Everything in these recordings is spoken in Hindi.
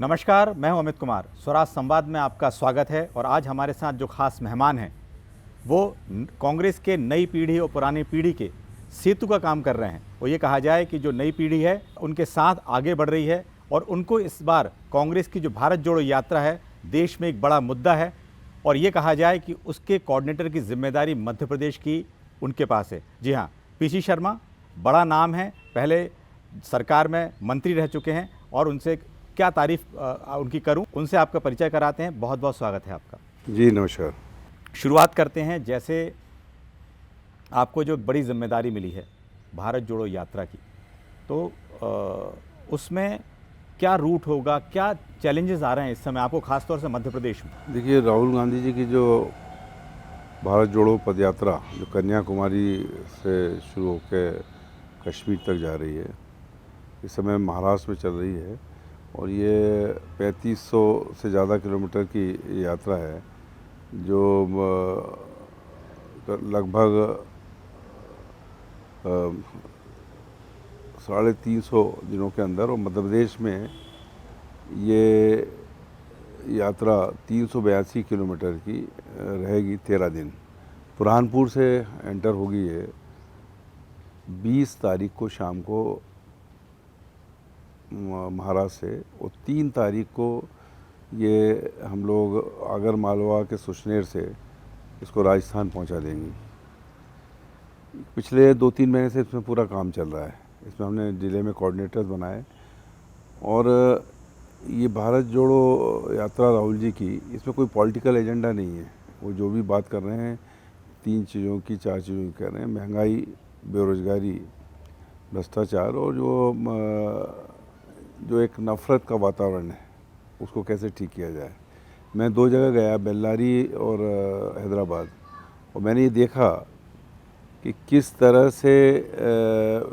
नमस्कार, मैं हूं अमित कुमार। स्वराज संवाद में आपका स्वागत है। और आज हमारे साथ जो खास मेहमान हैं वो कांग्रेस के नई पीढ़ी और पुरानी पीढ़ी के सेतु का काम कर रहे हैं। और ये कहा जाए कि जो नई पीढ़ी है उनके साथ आगे बढ़ रही है और उनको इस बार कांग्रेस की जो भारत जोड़ो यात्रा है देश में एक बड़ा मुद्दा है। और ये कहा जाए कि उसके कोऑर्डिनेटर की जिम्मेदारी मध्य प्रदेश की उनके पास है। जी हाँ, पीसी शर्मा बड़ा नाम है, पहले सरकार में मंत्री रह चुके हैं और उनसे क्या तारीफ उनकी करूं, उनसे आपका परिचय कराते हैं। बहुत बहुत स्वागत है आपका। जी नमस्कार। शुरुआत करते हैं, जैसे आपको जो बड़ी जिम्मेदारी मिली है भारत जोड़ो यात्रा की, तो उसमें क्या रूट होगा, क्या चैलेंजेस आ रहे हैं इस समय आपको खासतौर से मध्य प्रदेश में? देखिए, राहुल गांधी जी की जो भारत जोड़ो पदयात्रा जो कन्याकुमारी से शुरू होकर कश्मीर तक जा रही है, इस समय महाराष्ट्र में चल रही है और ये 3500 से ज़्यादा किलोमीटर की यात्रा है जो लगभग 350 दिनों के अंदर, और मध्य प्रदेश में ये यात्रा 382 किलोमीटर की रहेगी, 13 दिन। बुरहानपुर से एंटर होगी ये 20 तारीख को शाम को महाराष्ट्र से, और 3 तारीख को ये हम लोग आगर मालवा के सुशनेर से इसको राजस्थान पहुंचा देंगे। पिछले 2-3 महीने से इसमें पूरा काम चल रहा है। इसमें हमने जिले में कोऑर्डिनेटर्स बनाए और ये भारत जोड़ो यात्रा राहुल जी की, इसमें कोई पॉलिटिकल एजेंडा नहीं है। वो जो भी बात कर रहे हैं 3 चीज़ों की, 4 चीज़ों की कर रहे हैं: महंगाई, बेरोजगारी, भ्रष्टाचार और जो एक नफ़रत का वातावरण है उसको कैसे ठीक किया जाए। मैं 2 जगह गया, बेल्लारी और हैदराबाद, और मैंने ये देखा कि किस तरह से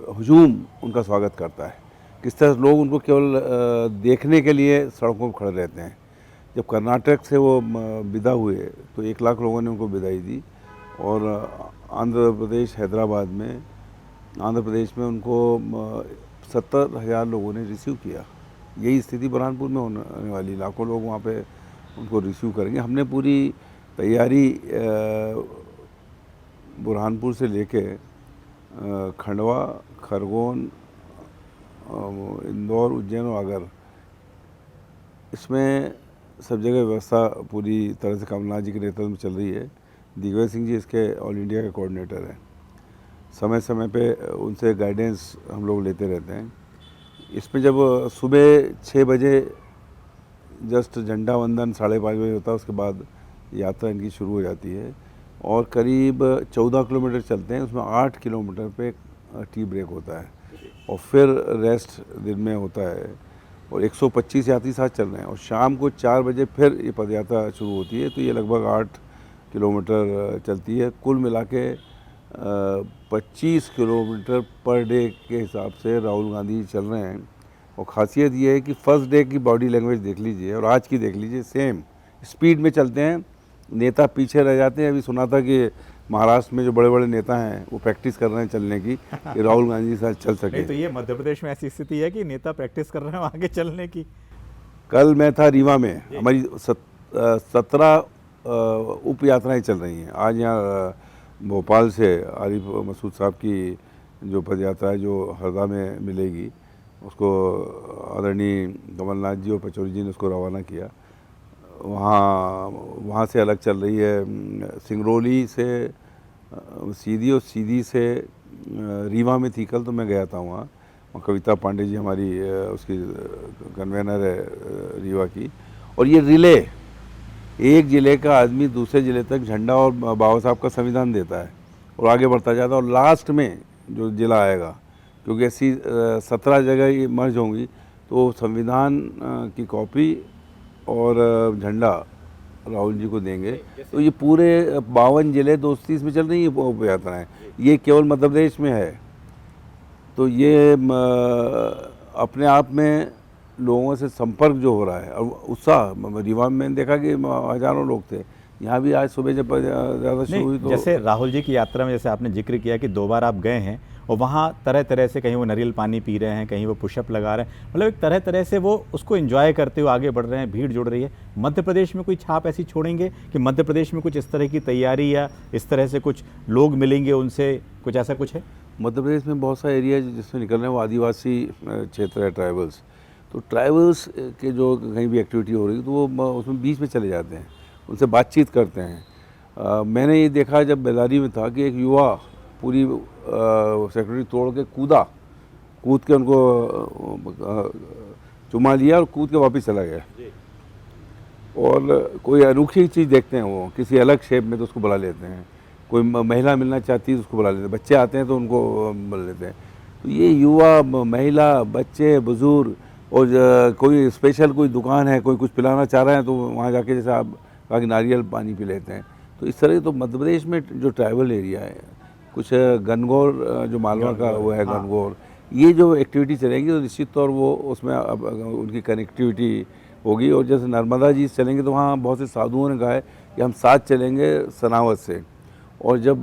हुजूम उनका स्वागत करता है, किस तरह लोग उनको केवल देखने के लिए सड़कों पर खड़े रहते हैं। जब कर्नाटक से वो विदा हुए तो 1 लाख लोगों ने उनको विदाई दी, और आंध्र प्रदेश हैदराबाद में, आंध्र प्रदेश में उनको 70,000 लोगों ने रिसीव किया। यही स्थिति बुरहानपुर में होने वाली, लाखों लोग वहाँ पे उनको रिसीव करेंगे। हमने पूरी तैयारी बुरहानपुर से लेके खंडवा, खरगोन, इंदौर, उज्जैन और आगर, इसमें सब जगह व्यवस्था पूरी तरह से कमलनाथ जी के नेतृत्व में चल रही है। दिग्विजय सिंह जी इसके ऑल इंडिया के कोऑर्डिनेटर हैं। समय समय पे उनसे गाइडेंस हम लोग लेते रहते हैं। इसमें जब सुबह 6 बजे जस्ट झंडा वंदन 5:30 बजे होता है, उसके बाद यात्रा इनकी शुरू हो जाती है और करीब 14 किलोमीटर चलते हैं। उसमें 8 किलोमीटर पे टी ब्रेक होता है और फिर रेस्ट दिन में होता है, और 125 यात्री साथ चल रहे हैं। और शाम को 4 बजे फिर ये पदयात्रा शुरू होती है, तो ये लगभग 8 किलोमीटर चलती है। कुल मिला के 25 किलोमीटर पर डे के हिसाब से राहुल गांधी चल रहे हैं। और ख़ासियत ये है कि फर्स्ट डे की बॉडी लैंग्वेज देख लीजिए और आज की देख लीजिए, सेम स्पीड में चलते हैं। नेता पीछे रह जाते हैं। अभी सुना था कि महाराष्ट्र में जो बड़े बड़े नेता हैं वो प्रैक्टिस कर रहे हैं चलने की, कि राहुल गांधी के साथ चल सके। नहीं तो ये मध्य प्रदेश में ऐसी स्थिति है कि नेता प्रैक्टिस कर रहे हैं आगे चलने की। कल मैं था रीवा में, हमारी 17 उप यात्राएँ चल रही हैं। आज यहाँ भोपाल से आरिफ मसूद साहब की जो पदयात्रा है जो हरदा में मिलेगी, उसको आदरणीय कमलनाथ जी और पचौरी जी ने उसको रवाना किया। वहाँ से अलग चल रही है सिंगरौली से सीधी, और सीधी से रीवा में थी कल, तो मैं गया था वहाँ। कविता पांडे जी हमारी उसकी कन्वेनर है रीवा की। और ये रिले, एक ज़िले का आदमी दूसरे ज़िले तक झंडा और बाबा साहब का संविधान देता है और आगे बढ़ता जाता है। और लास्ट में जो ज़िला आएगा, क्योंकि ऐसी 17 जगह ये मर्ज होंगी, तो संविधान की कॉपी और झंडा राहुल जी को देंगे। तो ये पूरे 52 ज़िले 230 में चल रही है यात्राएँ। ये केवल मध्य प्रदेश में है, तो ये अपने आप में लोगों से संपर्क जो हो रहा है और उत्साह। रीवा में मैंने देखा कि हज़ारों लोग थे। यहाँ भी आज सुबह जब ज़्यादा शुरू हुई तो जैसे राहुल जी की यात्रा में, जैसे आपने जिक्र किया कि 2 बार आप गए हैं और वहाँ तरह तरह से कहीं वो नारियल पानी पी रहे हैं, कहीं वो पुशअप लगा रहे हैं, मतलब एक तरह तरह से वो उसको एंजॉय करते हुए आगे बढ़ रहे हैं, भीड़ जुड़ रही है। मध्य प्रदेश में कोई छाप ऐसी छोड़ेंगे कि मध्य प्रदेश में कुछ इस तरह की तैयारी या इस तरह से कुछ लोग मिलेंगे उनसे, कुछ ऐसा कुछ है? मध्य प्रदेश में बहुत सा एरिया जिसमें निकल रहे हैं वो आदिवासी क्षेत्र है, ट्राइबल्स। तो ट्राइबल्स के जो कहीं भी एक्टिविटी हो रही है तो वो उसमें बीच में चले जाते हैं, उनसे बातचीत करते हैं। मैंने ये देखा जब बेलारी में था कि एक युवा पूरी सिक्योरिटी तोड़ के कूद के उनको चुमा लिया और कूद के वापस चला गया। और कोई अनोखी चीज़ देखते हैं वो किसी अलग शेप में तो उसको बुला लेते हैं, कोई महिला मिलना चाहती है तो उसको बुला लेते हैं, बच्चे आते हैं तो उनको बुला लेते हैं। तो ये युवा, महिला, बच्चे, बुज़ुर्ग और कोई स्पेशल कोई दुकान है, कोई कुछ पिलाना चाह रहे हैं तो वहाँ जाके जैसे आप कहा कि नारियल पानी पी लेते हैं। तो इस तरह तो मध्य प्रदेश में जो ट्राइबल एरिया है, कुछ गणगौर जो मालवा का वो है, गणगौर, ये जो एक्टिविटी चलेगी तो निश्चित तौर वो उसमें अब उनकी कनेक्टिविटी होगी। और जैसे नर्मदा जी चलेंगे तो वहाँ बहुत से साधुओं ने कहा है कि हम साथ चलेंगे सनावत से, और जब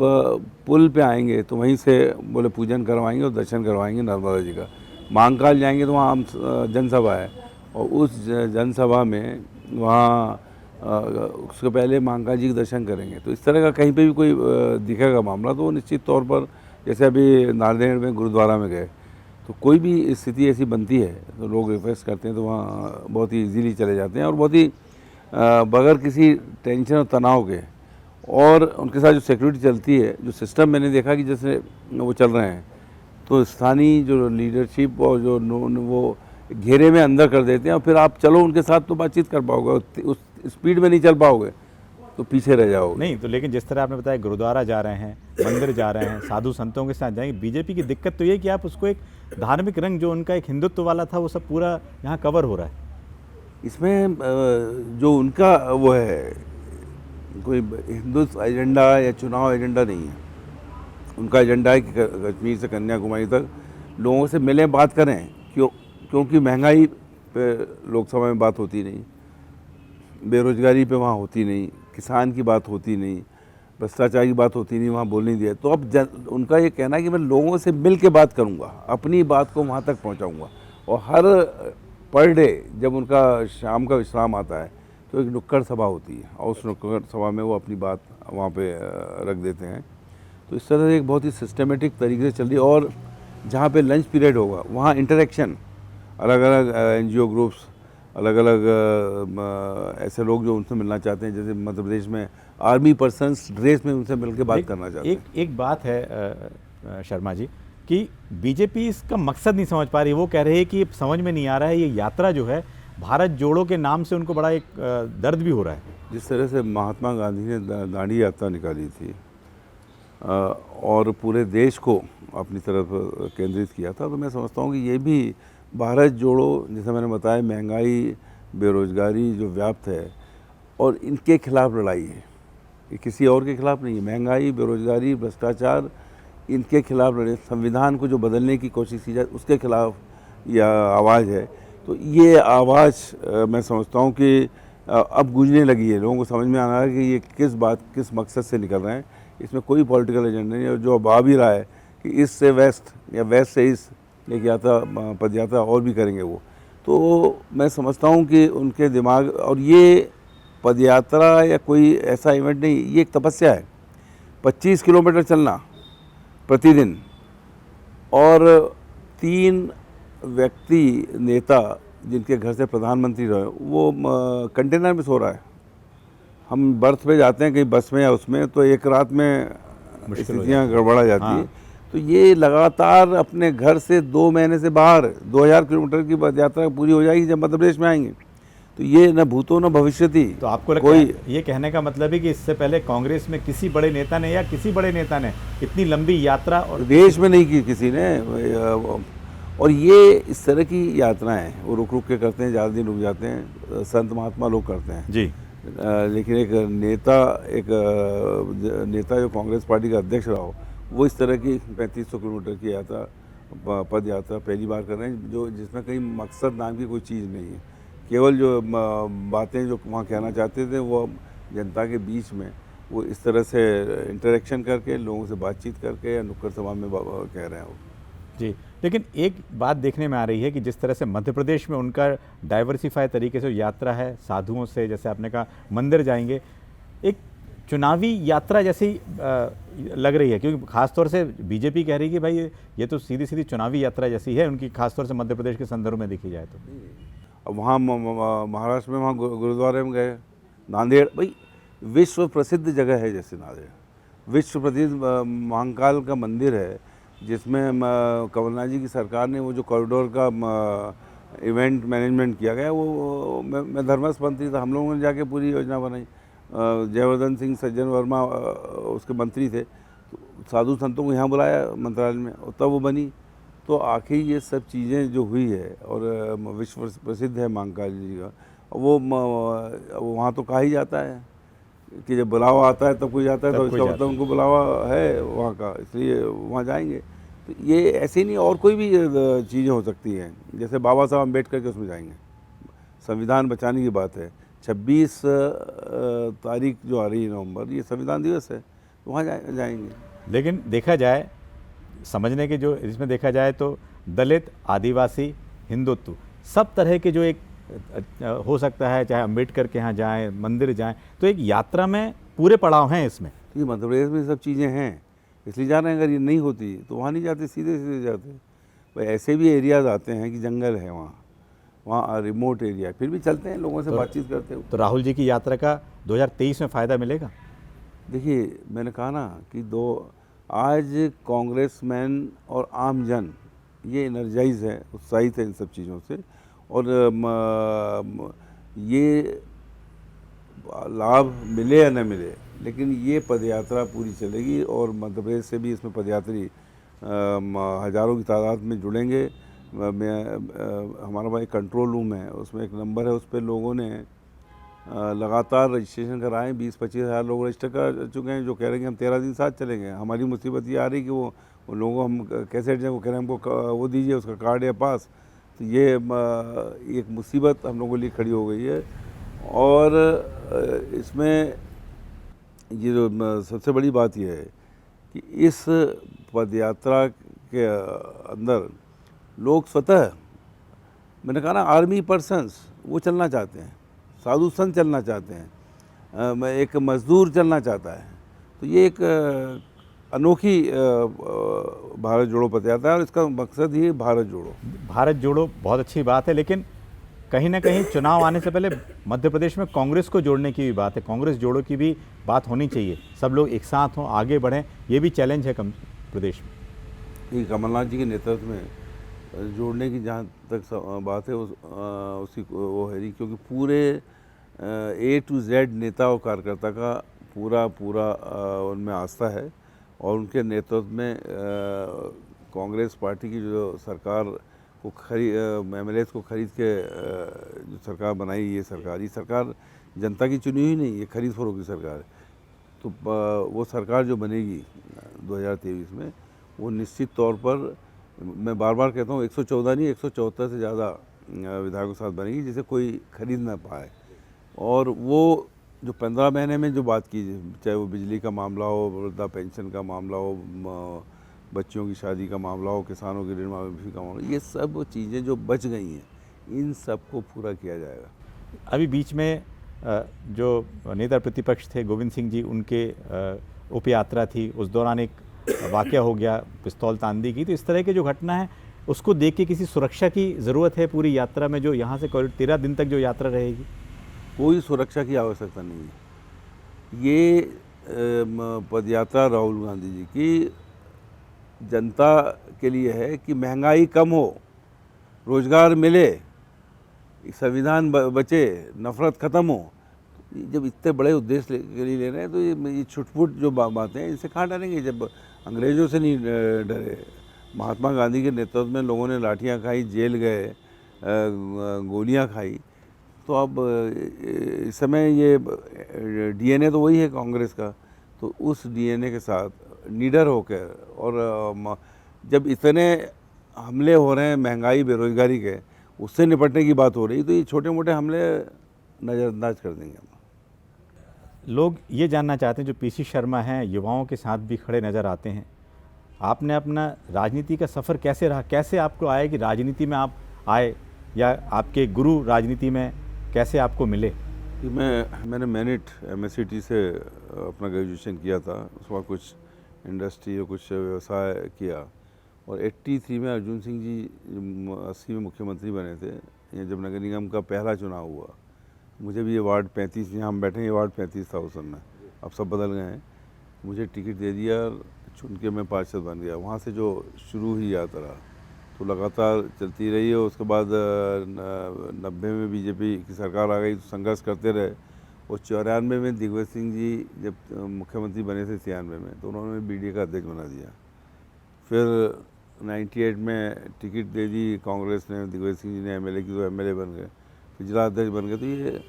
पुल पे आएंगे तो वहीं से बोले पूजन करवाएंगे और दर्शन करवाएंगे नर्मदा जी का। महाकाल जाएंगे तो वहाँ हम जनसभा है और उस जनसभा में वहाँ उसके पहले महाकाल जी के दर्शन करेंगे। तो इस तरह का कहीं पे भी कोई दिखेगा मामला तो वो निश्चित तौर पर, जैसे अभी नांदेड़ में गुरुद्वारा में गए तो कोई भी स्थिति ऐसी बनती है तो लोग रिक्वेस्ट करते हैं तो वहाँ बहुत ही इजीली चले जाते हैं और बहुत ही बगैर किसी टेंशन और तनाव के। और उनके साथ जो सिक्योरिटी चलती है, जो सिस्टम मैंने देखा कि जैसे वो चल रहे हैं तो स्थानीय जो लीडरशिप और जो वो घेरे में अंदर कर देते हैं और फिर आप चलो उनके साथ तो बातचीत कर पाओगे, उस स्पीड में नहीं चल पाओगे तो पीछे रह जाओगे। नहीं तो लेकिन जिस तरह आपने बताया गुरुद्वारा जा रहे हैं, मंदिर जा रहे हैं, साधु संतों के साथ जाएंगे, बीजेपी की दिक्कत तो ये कि आप उसको एक धार्मिक रंग जो उनका एक हिंदुत्व वाला था वो सब पूरा यहाँ कवर हो रहा है। इसमें जो उनका वो है कोई हिंदुत्व एजेंडा या चुनाव एजेंडा नहीं है। उनका एजेंडा है कि कश्मीर से कन्याकुमारी तक लोगों से मिलें, बात करें। क्योंकि महंगाई पे लोकसभा में बात होती नहीं, बेरोजगारी पे वहाँ होती नहीं, किसान की बात होती नहीं, भ्रष्टाचार की बात होती नहीं, वहाँ बोल नहीं दिया। तो अब उनका ये कहना है कि मैं लोगों से मिल के बात करूँगा, अपनी बात को वहाँ तक पहुँचाऊँगा। और हर पर डे जब उनका शाम का विश्राम आता है तो एक नुक्कड़ सभा होती है और उस नुक्कड़ सभा में वो अपनी बात वहाँ पे रख देते हैं। तो इस तरह से एक बहुत ही सिस्टमेटिक तरीके से चल रही है। और जहाँ पे लंच पीरियड होगा वहाँ इंटरेक्शन, अलग अलग NGO ग्रुप्स, अलग अलग ऐसे लोग जो उनसे मिलना चाहते हैं, जैसे मध्य प्रदेश में आर्मी पर्सन्स ड्रेस में उनसे मिलकर बात करना चाहते हैं। एक बात है शर्मा जी कि बीजेपी इसका मकसद नहीं समझ पा रही। वो कह रही है कि समझ में नहीं आ रहा है ये यात्रा जो है भारत जोड़ो के नाम से उनको बड़ा एक दर्द भी हो रहा है। जिस तरह से महात्मा गांधी ने दांडी यात्रा निकाली थी और पूरे देश को अपनी तरफ केंद्रित किया था, तो मैं समझता हूँ कि ये भी भारत जोड़ो, जैसा मैंने बताया, महंगाई, बेरोजगारी जो व्याप्त है और इनके खिलाफ लड़ाई है, ये किसी और के खिलाफ नहीं है। महंगाई, बेरोजगारी, भ्रष्टाचार, इनके खिलाफ लड़े। संविधान को जो बदलने की कोशिश की जाए उसके खिलाफ यह आवाज़ है। तो ये आवाज़ मैं समझता हूँ कि अब गूंजने लगी है, लोगों को समझ में आ रहा है कि ये किस मकसद से निकल रहे हैं। इसमें कोई पॉलिटिकल एजेंडा नहीं है। और जो अब आ भी रहा है कि ईस्ट से वेस्ट या वेस्ट से ईस्ट एक यात्रा, पद यात्रा और भी करेंगे वो, तो मैं समझता हूँ कि उनके दिमाग, और ये पद यात्रा या कोई ऐसा इवेंट नहीं, ये एक तपस्या है। 25 किलोमीटर चलना प्रतिदिन, और 3 व्यक्ति नेता जिनके घर से प्रधानमंत्री रहे वो कंटेनर में सो रहा है। हम बर्थ पे जाते हैं कहीं बस में या उसमें, तो एक रात में स्थितियाँ गड़बड़ा जाती है। तो ये लगातार अपने घर से 2 महीने से बाहर 2000 किलोमीटर की पद यात्रा पूरी हो जाएगी जब मध्य प्रदेश में आएंगे। तो ये न भूतो न भविष्यति। तो आपको लगता है ये कहने का मतलब है कि इससे पहले कांग्रेस में किसी बड़े नेता ने या किसी बड़े नेता ने इतनी लंबी यात्रा और देश में नहीं की किसी ने। और ये इस तरह की यात्राएं वो रुक रुक के करते हैं, ज़्यादा दिन रुक जाते हैं, संत महात्मा लोग करते हैं जी। लेकिन एक नेता जो कांग्रेस पार्टी का अध्यक्ष रहा हो, वो इस तरह की 3500 किलोमीटर की यात्रा, पद यात्रा पहली बार कर रहे हैं, जो जिसमें कहीं मकसद नाम की कोई चीज़ नहीं है। केवल जो बातें जो वहाँ कहना चाहते थे वो जनता के बीच में वो इस तरह से इंटरेक्शन करके, लोगों से बातचीत करके या नुक्कड़ सभा में कह रहे हैं वो। जी, लेकिन एक बात देखने में आ रही है कि जिस तरह से मध्य प्रदेश में उनका डाइवर्सिफाई तरीके से यात्रा है, साधुओं से, जैसे आपने कहा मंदिर जाएंगे, एक चुनावी यात्रा जैसी लग रही है, क्योंकि खासतौर से बीजेपी कह रही है कि भाई ये तो सीधी सीधी चुनावी यात्रा जैसी है उनकी, खासतौर से मध्य प्रदेश के संदर्भ में देखी जाए तो। अब वहाँ महाराष्ट्र में वहाँ गुरुद्वारे में गए, नांदेड़, भाई विश्व प्रसिद्ध जगह है, जैसे नांदेड़ विश्व प्रसिद्ध महाकाल का मंदिर है, जिसमें कमलनाथ जी की सरकार ने वो जो कॉरिडोर का इवेंट मैनेजमेंट किया गया, वो मैं धर्मस्थ मंत्री था, हम लोगों ने जाके पूरी योजना बनाई। जयवर्धन सिंह सज्जन वर्मा उसके मंत्री थे, तो साधु संतों को यहाँ बुलाया मंत्रालय में, और तब वो बनी। तो आखिर ये सब चीज़ें जो हुई है, और विश्व प्रसिद्ध है महाकाल जी का, वो वहाँ तो कहा ही जाता है कि जब बुलावा आता है तब कोई जाता है, तो इसका मतलब उनको बुलावा है वहाँ का, इसलिए वहाँ जाएंगे। तो ये ऐसे नहीं, और कोई भी चीज़ें हो सकती हैं, जैसे बाबा साहब अम्बेडकर के उसमें जाएंगे, संविधान बचाने की बात है, 26 तारीख जो आ रही है नवंबर, ये संविधान दिवस है, तो वहाँ जाएंगे। लेकिन देखा जाए, समझने के जो इसमें देखा जाए तो दलित, आदिवासी, हिंदुत्व, सब तरह के जो एक हो सकता है, चाहे अम्बेडकर के यहाँ जाएं, मंदिर जाएं, तो एक यात्रा में पूरे पड़ाव हैं इसमें। ये मध्य प्रदेश में सब चीज़ें हैं, इसलिए जा रहे हैं। अगर ये नहीं होती तो वहाँ नहीं जाते, सीधे सीधे जाते। भाई ऐसे भी एरियाज आते हैं कि जंगल है वहाँ रिमोट एरिया, फिर भी चलते हैं, लोगों से बातचीत करते हैं। तो राहुल जी की यात्रा का 2023 में फ़ायदा मिलेगा? देखिए, मैंने कहा ना कि आज कांग्रेसमैन और आम जन ये एनर्जाइज है, उत्साहित है इन सब चीज़ों से, और ये लाभ मिले या न मिले, लेकिन ये पदयात्रा पूरी चलेगी, और मध्य प्रदेश से भी इसमें पदयात्री हज़ारों की तादाद में जुड़ेंगे। हमारा भाई कंट्रोल रूम है, उसमें एक नंबर है, उस पर लोगों ने लगातार रजिस्ट्रेशन कराएं, 20-25 हज़ार लोग रजिस्टर कर चुके हैं, जो कह रहे हैं कि हम 13 दिन साथ चलेंगे। हमारी मुसीबत ये आ रही कि वो लोगों को हम कैसे वो कह रहे हैं हमको वो दीजिए, उसका कार्ड या पास। तो ये एक मुसीबत हम लोगों के लिए खड़ी हो गई है। और इसमें ये जो सबसे बड़ी बात यह है कि इस पदयात्रा के अंदर लोग स्वतः, मैंने कहा ना, आर्मी पर्सन्स वो चलना चाहते हैं, साधु संत चलना चाहते हैं, एक मजदूर चलना चाहता है। तो ये एक अनोखी भारत जोड़ो पदयात्रा है, और इसका मकसद ही भारत जोड़ो। भारत जोड़ो बहुत अच्छी बात है, लेकिन कहीं ना कहीं चुनाव आने से पहले मध्य प्रदेश में कांग्रेस को जोड़ने की भी बात है, कांग्रेस जोड़ो की भी बात होनी चाहिए, सब लोग एक साथ हों, आगे बढ़ें, ये भी चैलेंज है प्रदेश में। कमलनाथ जी के नेतृत्व में जोड़ने की जहाँ तक बात है, उसकी वो है, क्योंकि पूरे A to Z नेता और कार्यकर्ता का पूरा उनमें आस्था है, और उनके नेतृत्व में कांग्रेस पार्टी की जो सरकार को MLAs को खरीद के जो सरकार बनाई, ये सरकार जनता की चुनी हुई नहीं, ये खरीद फरोख्त की सरकार है। तो वो सरकार जो बनेगी 2023 में, वो निश्चित तौर पर, मैं बार बार कहता हूँ, 114 नहीं 174 से ज़्यादा विधायकों के साथ बनेगी, जिसे कोई खरीद ना पाए। और वो जो 15 महीने में जो बात की, चाहे वो बिजली का मामला हो, वृद्धा पेंशन का मामला हो, बच्चियों की शादी का मामला हो, किसानों की ऋण माफी का मामला, ये सब चीज़ें जो बच गई हैं, इन सब को पूरा किया जाएगा। अभी बीच में जो नेता प्रतिपक्ष थे गोविंद सिंह जी, उनके उप यात्रा थी, उस दौरान एक वाकया हो गया, पिस्तौल तान दी गई। तो इस तरह की जो घटना है, उसको देख के किसी सुरक्षा की ज़रूरत है पूरी यात्रा में, जो यहाँ से 13 दिन तक जो यात्रा रहेगी? कोई सुरक्षा की आवश्यकता नहीं है। ये पदयात्रा राहुल गांधी जी की जनता के लिए है कि महंगाई कम हो, रोजगार मिले, संविधान बचे, नफरत ख़त्म हो। जब इतने बड़े उद्देश्य के लिए ले रहे हैं, तो ये छुटपुट जो बातें हैं, इनसे कहाँ डरेंगे? जब अंग्रेज़ों से नहीं डरे, महात्मा गांधी के नेतृत्व में लोगों ने लाठियाँ खाई, जेल गए, गोलियाँ खाई, तो अब इस समय ये DNA तो वही है कांग्रेस का। तो उस DNA के साथ निडर होकर, और जब इतने हमले हो रहे हैं महंगाई बेरोजगारी के, उससे निपटने की बात हो रही, तो ये छोटे मोटे हमले नज़रअंदाज कर देंगे हम। लोग ये जानना चाहते हैं, जो पीसी शर्मा हैं युवाओं के साथ भी खड़े नज़र आते हैं, आपने अपना राजनीति का सफ़र कैसे रहा, कैसे आपको आया कि राजनीति में आप आए, या आपके गुरु राजनीति में कैसे आपको मिले? कि मैंने मैनिट MSCT से अपना ग्रेजुएशन किया था। उसके बाद कुछ इंडस्ट्री और कुछ व्यवसाय किया, और 83 में अर्जुन सिंह जी 80 में मुख्यमंत्री बने थे। ये जब नगर निगम का पहला चुनाव हुआ, मुझे भी ये वार्ड 35, यहाँ हम बैठे हैं, ये वार्ड 35 था उस समय, अब सब बदल गए हैं। मुझे टिकट दे दिया, चुन के मैं पार्षद बन गया। वहाँ से जो शुरू हुई यात्रा तो लगातार चलती रही है। उसके बाद 90 में बीजेपी की सरकार आ गई तो संघर्ष करते रहे, और 94 में दिग्विजय सिंह जी जब मुख्यमंत्री बने थे 93 में, तो उन्होंने BDA का अध्यक्ष बना दिया। फिर 98 में टिकट दे दी कांग्रेस ने, दिग्विजय सिंह जी ने MLA की, तो MLA बन गए, फिर जिला अध्यक्ष बन गए। तो ये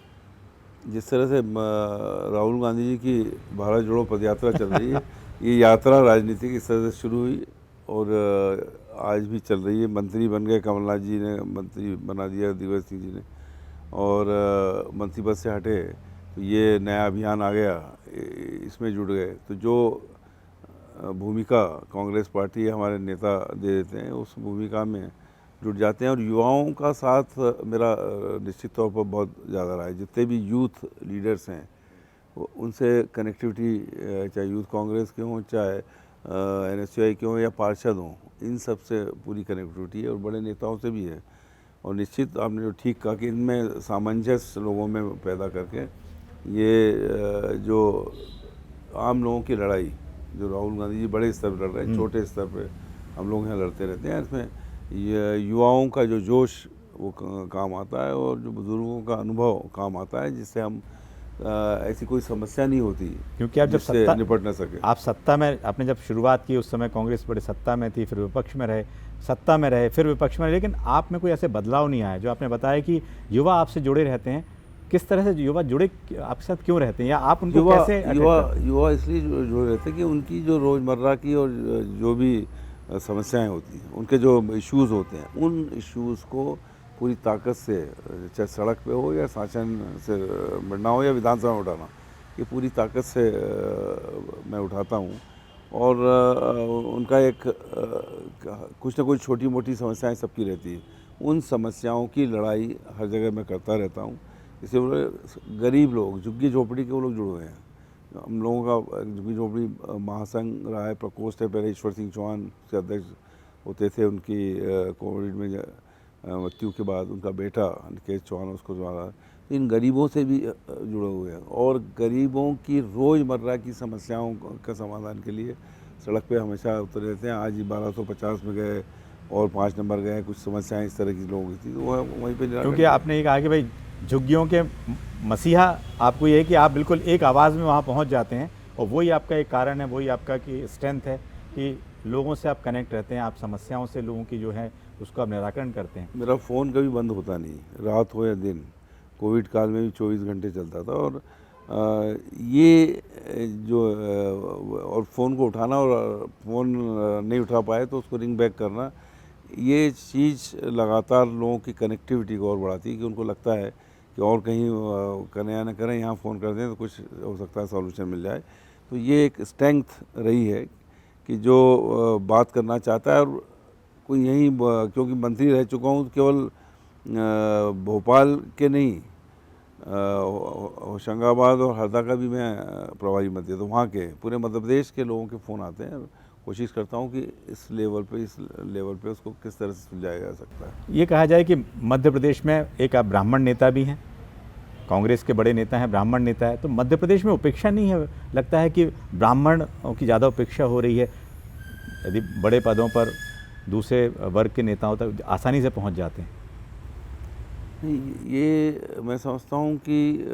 जिस तरह से राहुल गांधी जी की भारत जोड़ो पदयात्रा चल रही है, ये यात्रा राजनीति की इस तरह से शुरू हुई और आज भी चल रही है। मंत्री बन गए, कमलनाथ जी ने मंत्री बना दिया दिग्विजय सिंह जी ने, और मंत्री पद से हटे तो ये नया अभियान आ गया, इसमें जुड़ गए। तो जो भूमिका कांग्रेस पार्टी हमारे नेता दे देते हैं, उस भूमिका में जुट जाते हैं। और युवाओं का साथ मेरा निश्चित तौर पर बहुत ज़्यादा रहा है। जितने भी यूथ लीडर्स हैं उनसे कनेक्टिविटी, चाहे यूथ कांग्रेस के हों, चाहे NSUI के हों या पार्षद हों, इन सब से पूरी कनेक्टिविटी है, और बड़े नेताओं से भी है। और निश्चित आपने जो ठीक कहा कि इनमें सामंजस्य लोगों में पैदा करके ये जो आम लोगों की लड़ाई, जो राहुल गांधी जी बड़े स्तर पर लड़ रहे हैं, छोटे स्तर पर हम लोग यहाँ लड़ते रहते हैं, इसमें ये युवाओं का जो जोश वो काम आता है, और जो बुजुर्गों का अनुभव काम आता है, जिससे हम ऐसी कोई समस्या नहीं होती, क्योंकि आप जब जिससे निपट ना सके। आप सत्ता में, आपने जब शुरुआत की उस समय कांग्रेस बड़े सत्ता में थी, फिर विपक्ष में रहे, सत्ता में रहे, फिर विपक्ष में रहे, लेकिन आप में कोई ऐसे बदलाव नहीं आया। जो आपने बताया कि युवा आपसे जुड़े रहते हैं, किस तरह से युवा जुड़े आपके साथ क्यों रहते हैं, या आप उनको कैसे युवा इसलिए जुड़े रहते हैं कि उनकी जो रोज़मर्रा की और जो भी समस्याएं होती हैं, उनके जो इश्यूज़ होते हैं, उन इश्यूज़ को पूरी ताकत से, चाहे सड़क पे हो या शासन से बढ़ना हो या विधानसभा में उठाना, ये पूरी ताकत से मैं उठाता हूँ। और उनका एक कुछ ना कुछ छोटी मोटी समस्याएं सबकी रहती है, उन समस्याओं की लड़ाई हर जगह मैं करता रहता हूँ। इससे गरीब लोग, झुग्गी झोपड़ी के वो लोग जुड़े हुए हैं। हम लोगों का झुग्गी झोपड़ी महासंघ रहा है, प्रकोष्ठ है, पहले ईश्वर सिंह चौहान से अध्यक्ष होते थे। उनकी कोविड में मृत्यु के बाद उनका बेटा निकेश चौहान उसको संभाला। इन गरीबों से भी जुड़े हुए हैं, और गरीबों की रोज़मर्रा की समस्याओं का समाधान के लिए सड़क पे हमेशा उतरे रहते हैं। आज ही 1250 में गए और 5 नंबर गए। कुछ समस्याएं इस तरह की लोगों की थी, तो वह वहीं पे, क्योंकि आपने ये कहा कि भाई झुग्गियों के मसीहा आपको ये है कि आप बिल्कुल एक आवाज़ में वहाँ पहुँच जाते हैं, और वही आपका एक कारण है, वही आपका की स्ट्रेंथ है कि लोगों से आप कनेक्ट रहते हैं, आप समस्याओं से लोगों की जो है उसको आप निराकरण करते हैं। मेरा फ़ोन कभी बंद होता नहीं, रात हो या दिन। कोविड काल में भी 24 घंटे चलता था। और ये जो और फ़ोन को उठाना और फ़ोन नहीं उठा पाए तो उसको रिंग बैक करना, ये चीज़ लगातार लोगों की कनेक्टिविटी को और बढ़ाती है, कि उनको लगता है कि और कहीं करें या न करें, यहाँ फ़ोन कर दें तो कुछ हो सकता है सॉल्यूशन मिल जाए। तो ये एक स्ट्रेंथ रही है कि जो बात करना चाहता है, और कोई यहीं, क्योंकि मंत्री रह चुका हूँ, केवल भोपाल के नहीं, होशंगाबाद और हरदा का भी मैं प्रभारी मंत्री, तो वहाँ के पूरे मध्य प्रदेश के लोगों के फ़ोन आते हैं। कोशिश करता हूँ कि इस लेवल पे उसको किस तरह से सुलझाया जा सकता है। ये कहा जाए कि मध्य प्रदेश में एक आप ब्राह्मण नेता भी हैं, कांग्रेस के बड़े नेता हैं, ब्राह्मण नेता है, तो मध्य प्रदेश में उपेक्षा नहीं है? लगता है कि ब्राह्मणों की ज़्यादा उपेक्षा हो रही है, यदि बड़े पदों पर दूसरे वर्ग के नेताओं तक आसानी से पहुंच जाते हैं। ये मैं समझता हूँ कि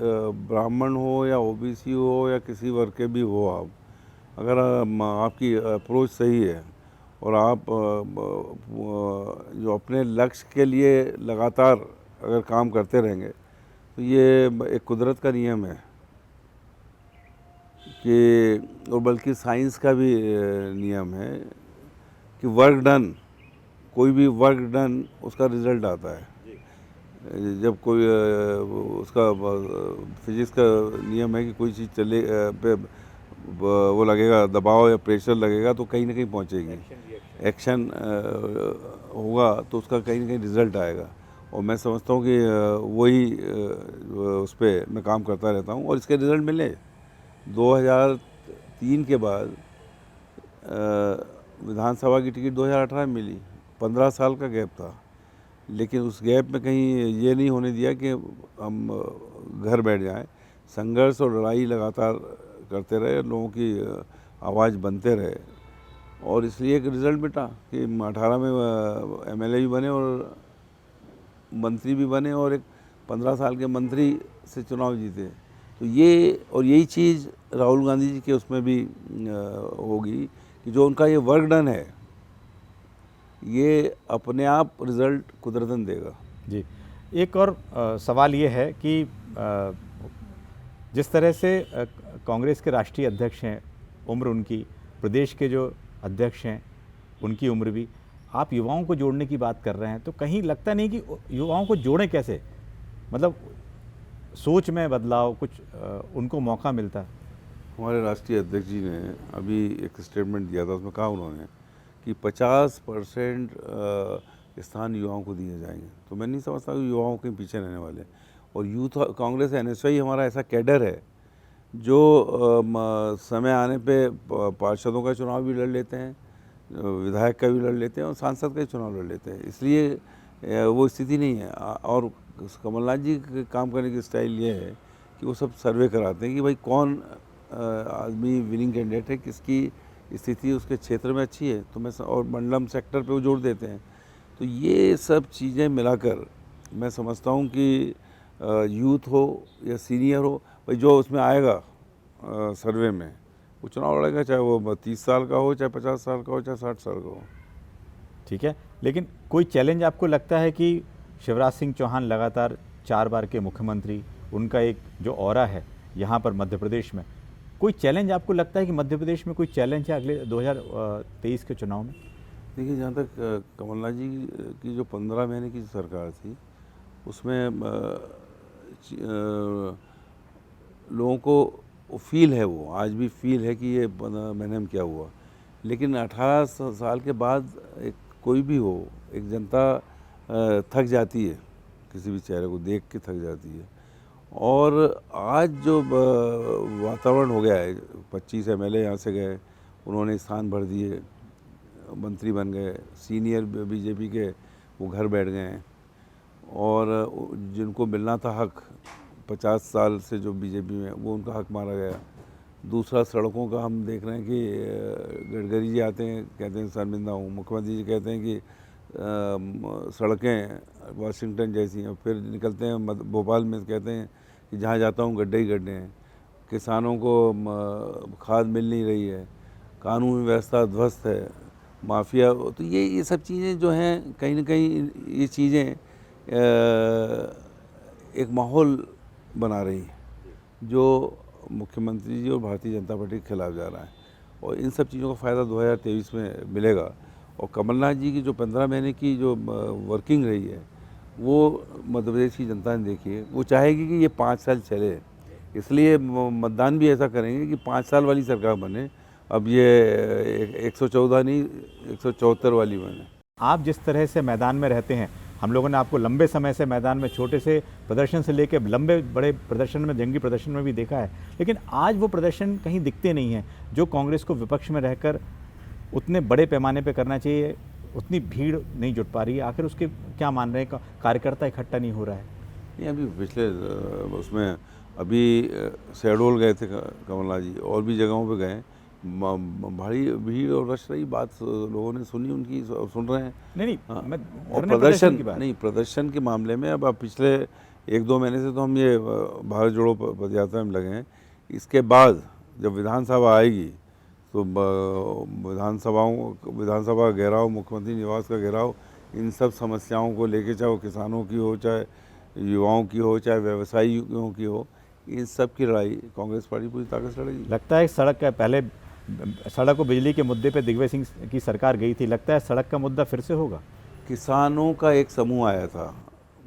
ब्राह्मण हो या OBC हो या किसी वर्ग के भी हो, आप अगर आपकी अप्रोच सही है और आप जो अपने लक्ष्य के लिए लगातार अगर काम करते रहेंगे, तो ये एक कुदरत का नियम है कि, और बल्कि साइंस का भी नियम है कि वर्क डन, कोई भी वर्क डन उसका रिजल्ट आता है। जब कोई उसका फिजिक्स का नियम है कि कोई चीज़ चले पे वो लगेगा, दबाव या प्रेशर लगेगा तो कहीं ना कहीं पहुंचेगी, एक्शन होगा तो उसका कहीं ना कहीं रिजल्ट आएगा। और मैं समझता हूँ कि वही उस पर मैं काम करता रहता हूँ और इसके रिजल्ट मिले। 2003 के बाद विधानसभा की टिकट 2018 में मिली, 15 साल का गैप था, लेकिन उस गैप में कहीं ये नहीं होने दिया कि हम घर बैठ जाएं। संघर्ष और लड़ाई लगातार करते रहे, लोगों की आवाज़ बनते रहे और इसलिए एक रिज़ल्ट मिटा कि 18 में एमएलए भी बने और मंत्री भी बने और एक 15 साल के मंत्री से चुनाव जीते। तो ये और यही चीज़ राहुल गांधी जी के उसमें भी होगी कि जो उनका ये वर्क डन है ये अपने आप रिज़ल्ट कुदरतन देगा। जी, एक और सवाल ये है कि जिस तरह से कांग्रेस के राष्ट्रीय अध्यक्ष हैं, उम्र उनकी, प्रदेश के जो अध्यक्ष हैं उनकी उम्र भी, आप युवाओं को जोड़ने की बात कर रहे हैं, तो कहीं लगता नहीं कि युवाओं को जोड़ें कैसे? मतलब सोच में बदलाव, कुछ उनको मौका मिलता है। हमारे राष्ट्रीय अध्यक्ष जी ने अभी एक स्टेटमेंट दिया था, उसमें कहा उन्होंने कि 50% स्थान युवाओं को दिए जाएंगे। तो मैं नहीं समझता कि युवाओं के पीछे रहने वाले, और यूथ कांग्रेस एनएसवाई हमारा ऐसा कैडर है जो समय आने पे पार्षदों का चुनाव भी लड़ लेते हैं, विधायक का भी लड़ लेते हैं और सांसद का भी चुनाव लड़ लेते हैं। इसलिए वो स्थिति नहीं है। और कमलनाथ जी के काम करने की स्टाइल ये है कि वो सब सर्वे कराते हैं कि भाई कौन आदमी विनिंग कैंडिडेट है, किसकी स्थिति उसके क्षेत्र में अच्छी है, तो मैं और मंडलम सेक्टर पे वो जोड़ देते हैं। तो ये सब चीज़ें मिलाकर मैं समझता हूँ कि यूथ हो या सीनियर हो, भाई जो उसमें आएगा सर्वे में वो चुनाव लड़ेगा, चाहे वो 30 साल का हो, चाहे 50 साल का हो, चाहे 60 साल का हो। ठीक है, लेकिन कोई चैलेंज आपको लगता है कि शिवराज सिंह चौहान लगातार 4 बार के मुख्यमंत्री, उनका एक जो ऑरा है यहाँ पर मध्य प्रदेश में, कोई चैलेंज आपको लगता है कि मध्य प्रदेश में कोई चैलेंज है अगले 2023 के चुनाव में? देखिए, जहाँ तक कमलनाथ जी की जो 15 महीने की सरकार थी उसमें लोगों को फील है, वो आज भी फील है कि ये 15 महीने में क्या हुआ। लेकिन 18 साल के बाद एक कोई भी हो, एक जनता थक जाती है, किसी भी चेहरे को देख के थक जाती है। और आज जो वातावरण हो गया है, 25 एमएलए यहाँ से गए, उन्होंने स्थान भर दिए, मंत्री बन गए, सीनियर बीजेपी के वो घर बैठ गए हैं, और जिनको मिलना था हक 50 साल से जो बीजेपी में, वो उनका हक मारा गया। दूसरा, सड़कों का हम देख रहे हैं कि गडकरी जी आते हैं, कहते हैं शर्मिंदा हूँ, मुख्यमंत्री जी कहते हैं कि सड़कें वाशिंगटन जैसी हैं, फिर निकलते हैं भोपाल में कहते हैं कि जहाँ जाता हूँ गड्ढे ही गड्ढे हैं, किसानों को खाद मिल नहीं रही है, कानून व्यवस्था ध्वस्त है, माफिया। तो ये सब चीज़ें जो हैं, कहीं ना कहीं ये चीज़ें एक माहौल बना रही है जो मुख्यमंत्री जी और भारतीय जनता पार्टी के खिलाफ जा रहा है, और इन सब चीज़ों का फ़ायदा 2023 में मिलेगा। और कमलनाथ जी की जो 15 महीने की जो वर्किंग रही है वो मध्य प्रदेश की जनता ने देखी है। वो चाहेगी कि ये 5 साल चले, इसलिए मतदान भी ऐसा करेंगे कि 5 साल वाली सरकार बने, अब ये 114 नहीं 174 वाली बने। आप जिस तरह से मैदान में रहते हैं, हम लोगों ने आपको लंबे समय से मैदान में छोटे से प्रदर्शन से लेकर लंबे बड़े प्रदर्शन में, जंगी प्रदर्शन में भी देखा है, लेकिन आज वो प्रदर्शन कहीं दिखते नहीं हैं जो कांग्रेस को विपक्ष में रहकर उतने बड़े पैमाने पे करना चाहिए, उतनी भीड़ नहीं जुट पा रही है। आखिर उसके क्या मान रहे हैं, कार्यकर्ता इकट्ठा नहीं हो रहा है? नहीं, अभी पिछले उसमें अभी शहडोल गए थे कमलनाथ जी, और भी जगहों पे गए, भारी भीड़ और रश रही, बात लोगों ने सुनी, उनकी सुन रहे हैं। नहीं हाँ, मैं और प्रदर्शन की बात नहीं, प्रदर्शन के मामले में अब पिछले 1-2 महीने से तो हम ये भारत जोड़ो पदयात्रा में लगे हैं। इसके बाद जब विधानसभा आएगी तो विधानसभा का घेराव, मुख्यमंत्री निवास का घेराव, इन सब समस्याओं को लेके, चाहे वो किसानों की हो, चाहे युवाओं की हो, चाहे व्यवसायियों की हो, इन सब की लड़ाई कांग्रेस पार्टी पूरी ताकत से लड़ेगी। लगता है सड़क का, पहले सड़क और बिजली के मुद्दे पे दिग्विजय सिंह की सरकार गई थी, लगता है सड़क का मुद्दा फिर से होगा? किसानों का एक समूह आया था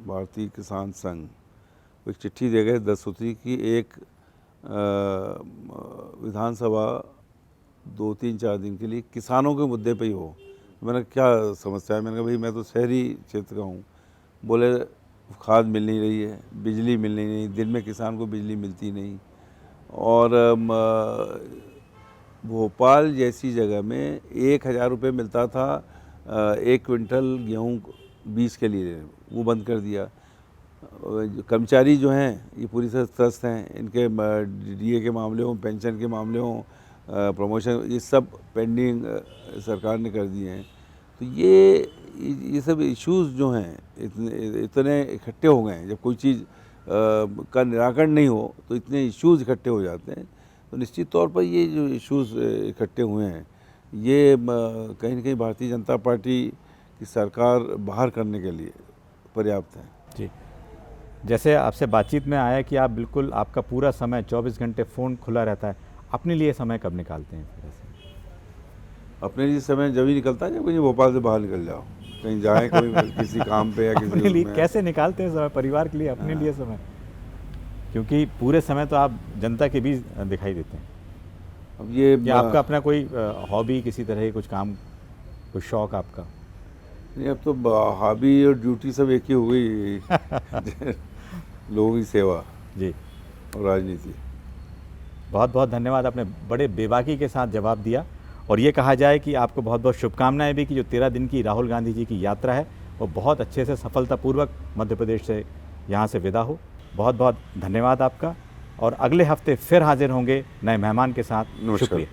भारतीय किसान संघ को एक चिट्ठी दे गए 10 सूत्री की, एक विधानसभा 2-3-4 दिन के लिए किसानों के मुद्दे पे ही हो। मैंने क्या समस्या है? मैंने कहा भाई मैं तो शहरी क्षेत्र का हूँ। बोले खाद मिल नहीं रही है, बिजली मिल नहीं रही, दिन में किसान को बिजली मिलती नहीं, और भोपाल जैसी जगह में 1000 रुपये मिलता था 1 क्विंटल गेहूँ बीज के लिए, वो बंद कर दिया। कर्मचारी जो हैं ये पूरी तरह त्रस्त हैं, इनके डीए के मामले हों, पेंशन के मामले हों, प्रमोशन, ये सब पेंडिंग सरकार ने कर दिए हैं। तो ये सब इश्यूज़ जो हैं इतने इकट्ठे हो गए हैं। जब कोई चीज़ का निराकरण नहीं हो तो इतने इश्यूज़ इकट्ठे हो जाते हैं। तो निश्चित तौर पर ये जो इश्यूज़ इकट्ठे हुए हैं ये कहीं न कहीं भारतीय जनता पार्टी की सरकार बाहर करने के लिए पर्याप्त है। जी, जैसे आपसे बातचीत में आया कि आप बिल्कुल, आपका पूरा समय 24 घंटे फ़ोन खुला रहता है, अपने लिए समय कब निकालते हैं फिर ऐसे? अपने लिए समय जब ही निकलता है जब कहीं भोपाल से बाहर निकल जाओ, कहीं जाएँ कोई किसी काम पे या किसी अपने लिए उसमें। कैसे निकालते हैं समय, परिवार के लिए, अपने लिए समय? क्योंकि पूरे समय तो आप जनता के बीच दिखाई देते हैं। अब ये या आपका अपना कोई हॉबी, किसी तरह की कुछ काम, कोई शौक आपका? नहीं, अब तो हॉबी और ड्यूटी सब एक ही हो गई। लोगों की सेवा जी, और राजनीति। बहुत बहुत धन्यवाद, आपने बड़े बेबाकी के साथ जवाब दिया। और ये कहा जाए कि आपको बहुत बहुत शुभकामनाएं भी कि जो 13 दिन की राहुल गांधी जी की यात्रा है वो बहुत अच्छे से, सफलतापूर्वक मध्य प्रदेश से यहाँ से विदा हो। बहुत बहुत धन्यवाद आपका, और अगले हफ्ते फिर हाजिर होंगे नए मेहमान के साथ। नमस्कार। शुक्रिया।